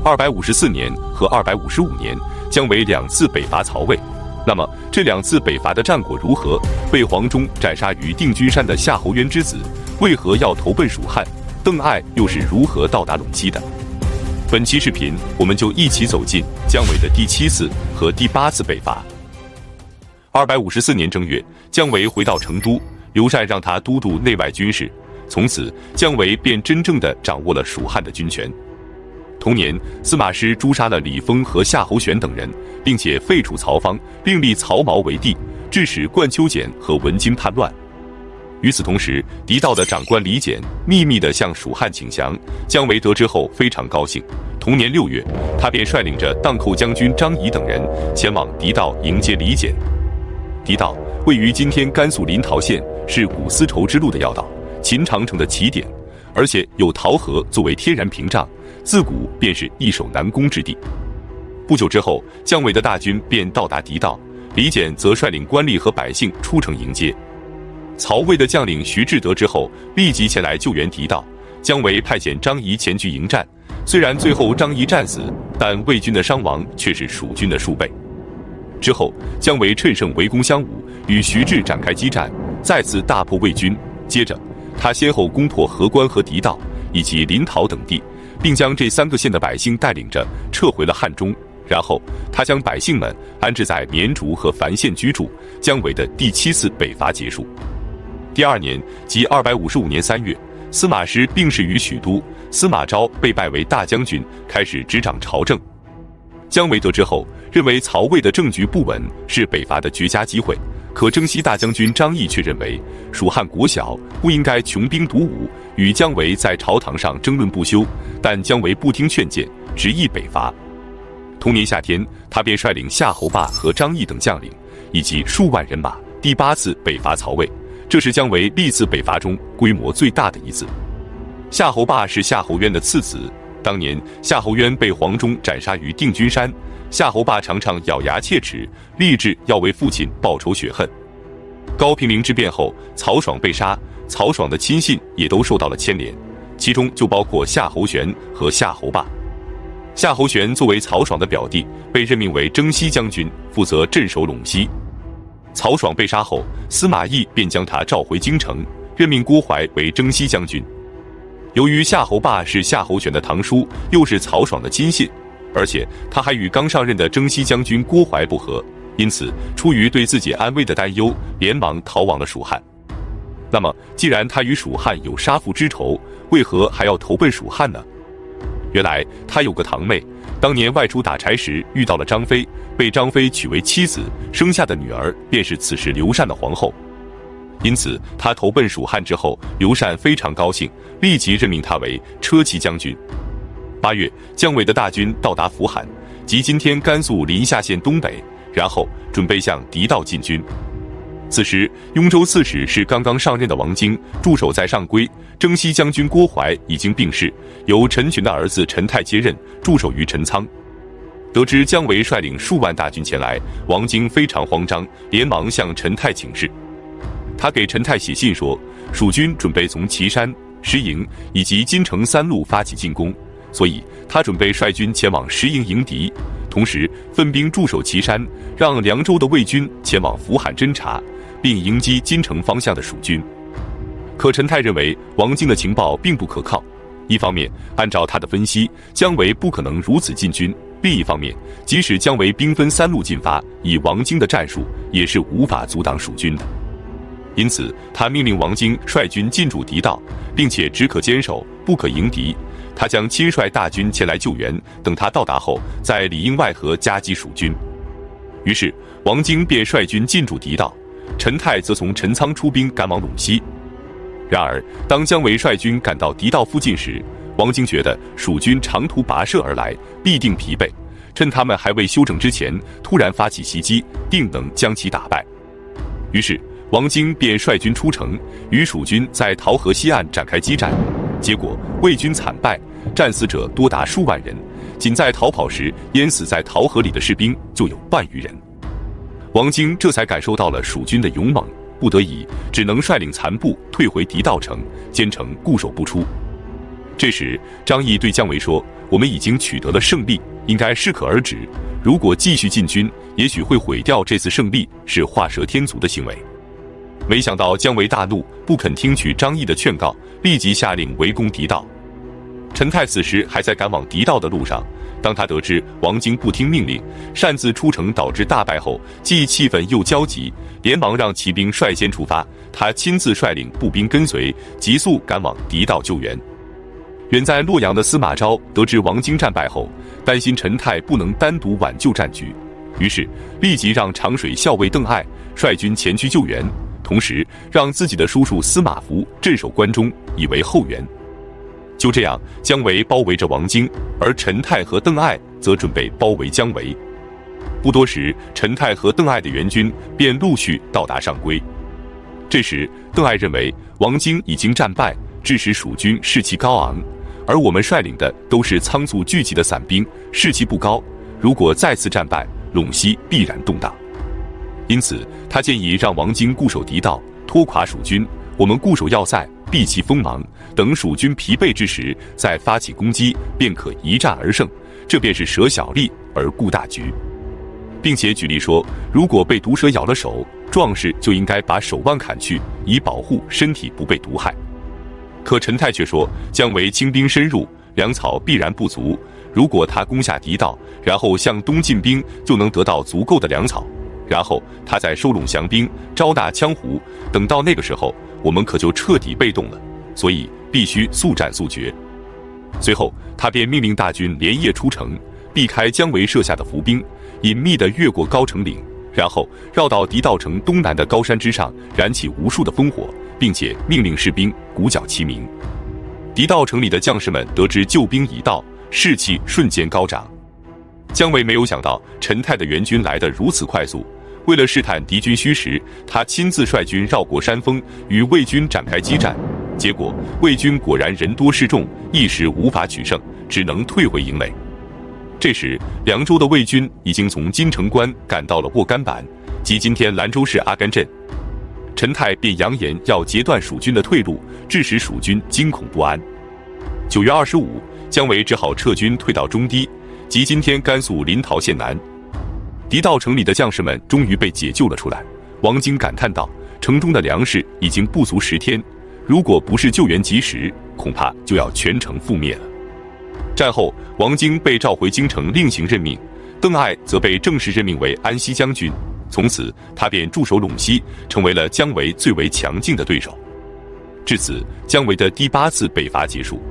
254年和255年姜维2次北伐曹魏。那么这2次北伐的战果如何？被黄忠斩杀于定军山的夏侯渊之子为何要投奔蜀汉？邓艾又是如何到达陇西的？本期视频我们就一起走进姜维的第7次和第8次北伐。254年正月，姜维回到成都，刘禅让他都督内外军事，从此姜维便真正的掌握了蜀汉的军权。同年，司马师诛杀了李丰和夏侯玄等人，并且废除曹芳，另立曹髦为帝，致使冠丘俭和文经叛乱。与此同时，狄道的长官李简秘密地向蜀汉请降，姜维得知后非常高兴。同年6月，他便率领着荡寇将军张仪等人前往狄道迎接李简。狄道位于今天甘肃临洮县，是古丝绸之路的要道，秦长城的起点，而且有洮河作为天然屏障，自古便是易守难攻之地。不久之后，姜维的大军便到达狄道，李简则率领官吏和百姓出城迎接。曹魏的将领徐志得知后，立即前来救援狄道。姜维派遣张仪前去迎战，虽然最后张仪战死，但魏军的伤亡却是蜀军的数倍。之后，姜维趁胜围攻襄武，与徐志展开激战，再次大破魏军。接着，他先后攻破河关和狄道以及临洮等地，并将这3个县的百姓带领着撤回了汉中。然后，他将百姓们安置在绵竹和樊县居住。姜维的第7次北伐结束。第2年，即255年3月，司马师病逝于许都，司马昭被拜为大将军，开始执掌朝政。姜维得知后，认为曹魏的政局不稳是北伐的绝佳机会，可征西大将军张翼却认为蜀汉国小，不应该穷兵黩武，与姜维在朝堂上争论不休。但姜维不听劝谏，执意北伐。同年夏天，他便率领夏侯霸和张翼等将领以及数万人马，第8次北伐曹魏。这是姜维历次北伐中规模最大的一次。夏侯霸是夏侯渊的次子，当年夏侯渊被黄忠斩杀于定军山，夏侯霸常常咬牙切齿，立志要为父亲报仇雪恨。高平陵之变后，曹爽被杀，曹爽的亲信也都受到了牵连，其中就包括夏侯玄和夏侯霸。夏侯玄作为曹爽的表弟，被任命为征西将军，负责镇守陇西。曹爽被杀后，司马懿便将他召回京城，任命郭淮为征西将军。由于夏侯霸是夏侯玄的堂叔，又是曹爽的亲信，而且他还与刚上任的征西将军郭淮不和，因此出于对自己安危的担忧，连忙逃往了蜀汉。那么，既然他与蜀汉有杀父之仇，为何还要投奔蜀汉呢？原来他有个堂妹，当年外出打柴时遇到了张飞，被张飞娶为妻子，生下的女儿便是此时刘禅的皇后。因此他投奔蜀汉之后，刘禅非常高兴，立即任命他为车骑将军。8月，姜维的大军到达扶罕，即今天甘肃临夏县东北，然后准备向狄道进军。此时，雍州刺史是刚刚上任的王经，驻守在上邽。征西将军郭淮已经病逝，由陈群的儿子陈泰接任，驻守于陈仓。得知姜维率领数万大军前来，王经非常慌张，连忙向陈泰请示。他给陈泰写信说，蜀军准备从岐山、石营以及金城3路发起进攻，所以他准备率军前往石营迎敌，同时分兵驻守岐山，让凉州的魏军前往扶罕侦察，并迎击金城方向的蜀军。可陈泰认为王经的情报并不可靠，一方面按照他的分析，姜维不可能如此进军，另一方面即使姜维兵分3路进发，以王经的战术也是无法阻挡蜀军的。因此他命令王经率军进驻狄道，并且只可坚守，不可迎敌。他将亲率大军前来救援，等他到达后，在里应外合夹击蜀军。于是王经便率军进驻狄道，陈泰则从陈仓出兵赶往陇西。然而当姜维率军赶到狄道附近时，王经觉得蜀军长途跋涉而来，必定疲惫，趁他们还未休整之前，突然发起袭击，定能将其打败。于是王经便率军出城，与蜀军在洮河西岸展开激战，结果魏军惨败，战死者多达数万人，仅在逃跑时淹死在洮河里的士兵就有万余人。王经这才感受到了蜀军的勇猛，不得已只能率领残部退回狄道城，坚城固守不出。这时张翼对姜维说，我们已经取得了胜利，应该适可而止。如果继续进军，也许会毁掉这次胜利，是画蛇添足的行为。没想到姜维大怒，不肯听取张翼的劝告，立即下令围攻狄道。陈泰此时还在赶往狄道的路上，当他得知王经不听命令，擅自出城导致大败后，既气愤又焦急，连忙让骑兵率先出发，他亲自率领步兵跟随，急速赶往狄道救援。远在洛阳的司马昭得知王经战败后，担心陈泰不能单独挽救战局，于是立即让长水校尉邓艾率军前去救援，同时让自己的叔叔司马孚镇守关中，以为后援。就这样，姜维包围着王经，而陈泰和邓艾则准备包围姜维。不多时，陈泰和邓艾的援军便陆续到达上邽。这时，邓艾认为王经已经战败，致使蜀军士气高昂，而我们率领的都是仓促聚集的散兵，士气不高，如果再次战败，陇西必然动荡。因此，他建议让王经固守狄道，拖垮蜀军，我们固守要塞，避其锋芒，等蜀军疲惫之时再发起攻击，便可一战而胜。这便是舍小利而顾大局。并且举例说，如果被毒蛇咬了手，壮士就应该把手腕砍去，以保护身体不被毒害。可陈泰却说，姜维轻兵深入，粮草必然不足，如果他攻下狄道，然后向东进兵，就能得到足够的粮草，然后他再收拢降兵，招纳羌胡，等到那个时候，我们可就彻底被动了，所以必须速战速决。随后他便命令大军连夜出城，避开姜维设下的伏兵，隐秘地越过高城岭，然后绕到狄道城东南的高山之上，燃起无数的烽火，并且命令士兵鼓角齐鸣。狄道城里的将士们得知救兵已到，士气瞬间高涨。姜维没有想到陈泰的援军来得如此快速，为了试探敌军虚实，他亲自率军绕过山峰，与魏军展开激战。结果魏军果然人多势众，一时无法取胜，只能退回营垒。这时，凉州的魏军已经从金城关赶到了沃甘坂，即今天兰州市阿甘镇。陈泰便扬言要截断蜀军的退路，致使蜀军惊恐不安。9月25日，姜维只好撤军退到中堤，即今天甘肃临洮县南。狄道城里的将士们终于被解救了出来。王经感叹道：“城中的粮食已经不足10天，如果不是救援及时，恐怕就要全城覆灭了。”战后，王经被召回京城另行任命，邓艾则被正式任命为安西将军。从此，他便驻守陇西，成为了姜维最为强劲的对手。至此，姜维的第8次北伐结束。